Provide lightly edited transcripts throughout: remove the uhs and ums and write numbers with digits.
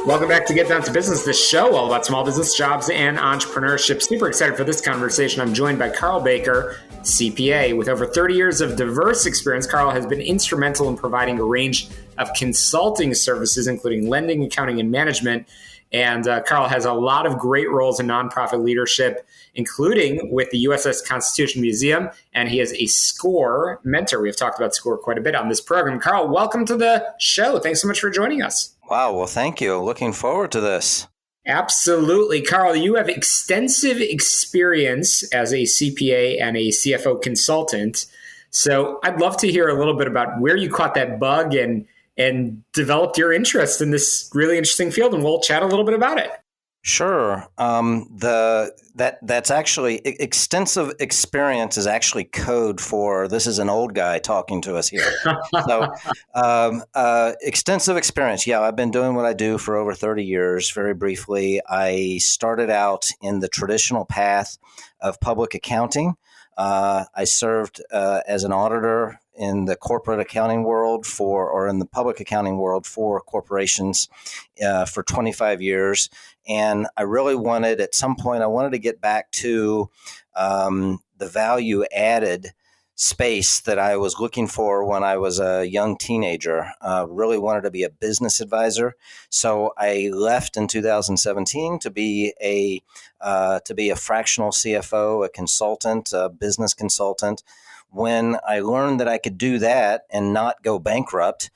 Welcome back to Get Down to Business, the show all about small business, jobs, and entrepreneurship. Super excited for this conversation. I'm joined by Karl Baker, CPA. With over 30 years of diverse experience, Karl has been instrumental in providing a range of consulting services, including lending, accounting, and management. And Karl has a lot of great roles in nonprofit leadership, including with the USS Constitution Museum, and he is a SCORE mentor. We've talked about SCORE quite a bit on this program. Karl, welcome to the show. Thanks so much for joining us. Wow. Well, thank you. Looking forward to this. Absolutely. Karl, you have extensive experience as a CPA and a CFO consultant. So I'd love to hear a little bit about where you caught that bug and developed your interest in this really interesting field, and we'll chat a little bit about it. Sure. That's actually extensive experience is actually code for this is an old guy talking to us here. So extensive experience. Yeah, I've been doing what I do for over 30 years. Very briefly, I started out in the traditional path of public accounting. I served as an auditor in the corporate accounting world or in the public accounting world for corporations for 25 years. And I really at some point, I wanted to get back to the value added space that I was looking for when I was a young teenager. Really wanted to be a business advisor. So I left in 2017 to be a fractional CFO, a consultant, a business consultant. When I learned that I could do that and not go bankrupt,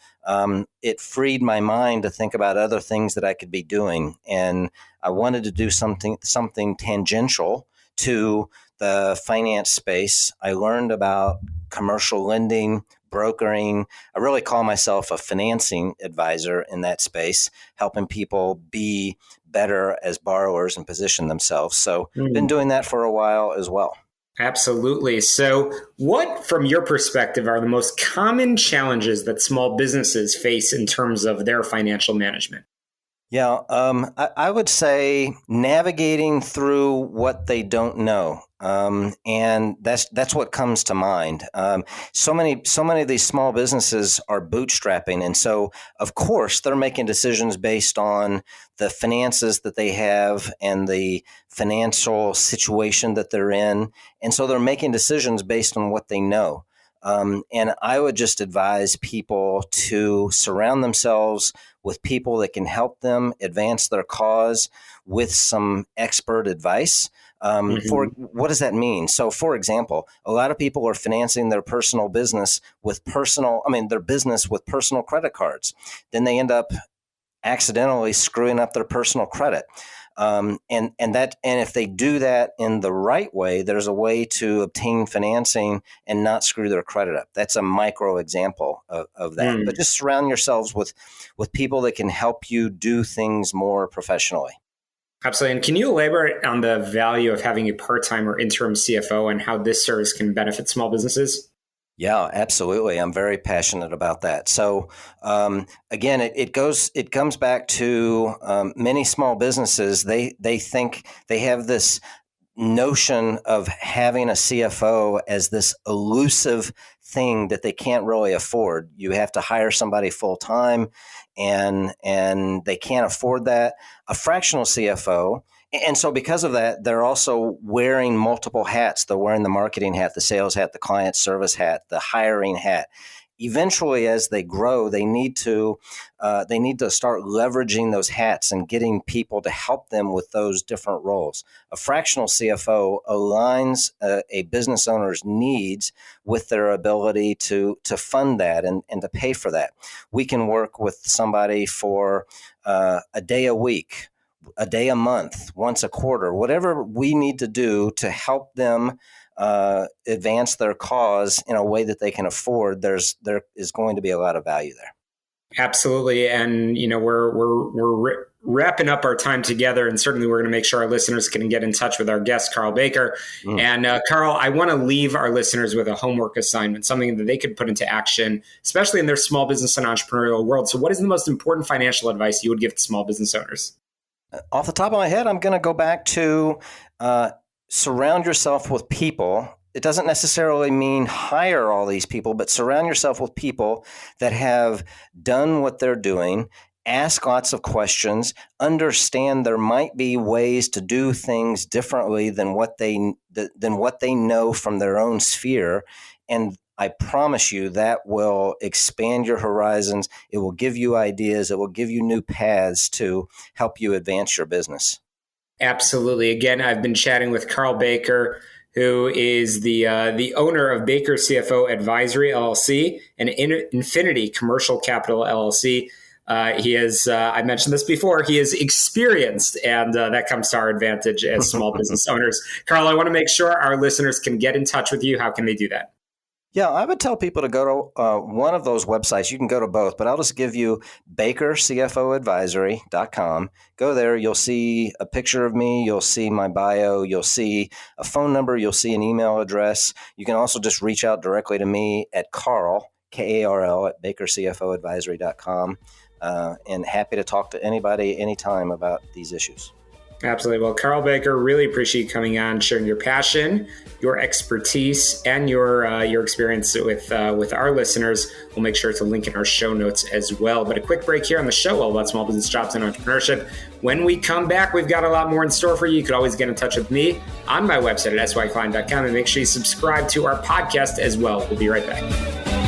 it freed my mind to think about other things that I could be doing. And I wanted to do something tangential to the finance space. I learned about commercial lending, brokering. I really call myself a financing advisor in that space, helping people be better as borrowers and position themselves. So been doing that for a while as well. Absolutely. So what, from your perspective, are the most common challenges that small businesses face in terms of their financial management? Yeah, I would say navigating through what they don't know. And that's what comes to mind. So many of these small businesses are bootstrapping. And so, of course, they're making decisions based on the finances that they have and the financial situation that they're in. And so they're making decisions based on what they know. And I would just advise people to surround themselves with people that can help them advance their cause with some expert advice. For what does that mean? So, for example, a lot of people are financing their business with personal credit cards. Then they end up accidentally screwing up their personal credit. And if they do that in the right way, there's a way to obtain financing and not screw their credit up. That's a micro example of that. But just surround yourselves with people that can help you do things more professionally. Absolutely. And can you elaborate on the value of having a part-time or interim CFO and how this service can benefit small businesses? Yeah, absolutely. I'm very passionate about that. So again, it comes back to many small businesses. They think they have this notion of having a CFO as this elusive thing that they can't really afford. You have to hire somebody full time, and they can't afford that. A fractional CFO. And so because of that, they're also wearing multiple hats. They're wearing the marketing hat, the sales hat, the client service hat, the hiring hat. Eventually, as they grow, they need to start leveraging those hats and getting people to help them with those different roles. A fractional CFO aligns a business owner's needs with their ability to fund that and to pay for that. We can work with somebody for a day a week, a day a month, once a quarter, whatever we need to do to help them advance their cause in a way that they can afford. There is going to be a lot of value there. Absolutely. And, we're wrapping up our time together, and certainly we're going to make sure our listeners can get in touch with our guest, Karl Baker. And Karl, I want to leave our listeners with a homework assignment, something that they could put into action, especially in their small business and entrepreneurial world. So what is the most important financial advice you would give to small business owners? Off the top of my head, I'm going to go back to surround yourself with people it doesn't necessarily mean hire all these people, but surround yourself with people that have done what they're doing. Ask lots of questions, understand there might be ways to do things differently than what they know from their own sphere. And I promise you that will expand your horizons. It will give you ideas. It will give you new paths to help you advance your business. Absolutely. Again, I've been chatting with Karl Baker, who is the owner of Baker CFO Advisory, LLC, and Infinity Commercial Capital, LLC. He has, I mentioned this before, he is experienced, and that comes to our advantage as small business owners. Karl, I want to make sure our listeners can get in touch with you. How can they do that? Yeah, I would tell people to go to one of those websites. You can go to both, but I'll just give you bakercfoadvisory.com. Go there. You'll see a picture of me. You'll see my bio. You'll see a phone number. You'll see an email address. You can also just reach out directly to me at Karl, Karl, at bakercfoadvisory.com. And happy to talk to anybody anytime about these issues. Absolutely. Well, Karl Baker, really appreciate you coming on, sharing your passion, your expertise, and your experience with our listeners. We'll make sure to link in our show notes as well. But a quick break here on the show, all about small business, jobs, and entrepreneurship. When we come back, we've got a lot more in store for you. You could always get in touch with me on my website at syklein.com, and make sure you subscribe to our podcast as well. We'll be right back.